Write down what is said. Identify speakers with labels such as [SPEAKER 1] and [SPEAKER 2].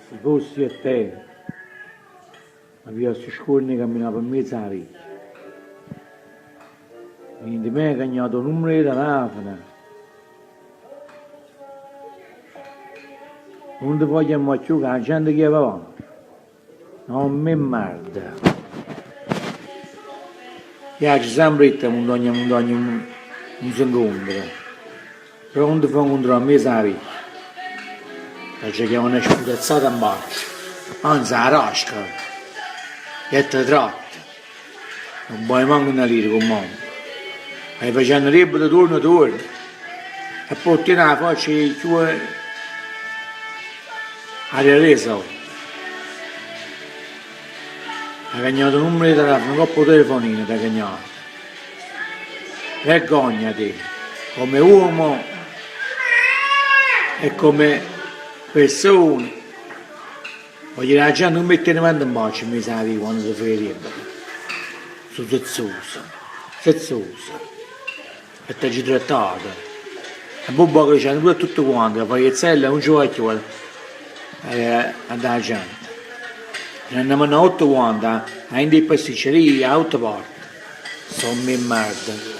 [SPEAKER 1] Se fossi a te, ma via questi scorni camminava in mezzo alla via. Quindi me ha cagnato un numero di telefono. Non ti vogliamo più che la gente che aveva. Non mi merda. Io ci sempre detto che non si incontra. Però non ti fa incontrare a me la via. Perché che una sputezzata in bocca. Anzi, la rasca. E ti tratta. Non vuoi manco una lira con me. E facendo ribbere torno. E poi ti la faccia di tue aria resa. Ha cagnato un numero di telefono, un coppo telefonino da cagnare. Vergognati, come uomo e come persona. Voglio dire, la gente non mette davanti in boccia mi sa di quando si fa ribbere. Sono sezzosa. E ti ci trattata. E poi che c'è pure tutto quanto, la pagliazzella non ci vuole più andare a gente. Ne andiamo a 8 quanta, a in dei pasticcerie, a 8 porte. Sono merda.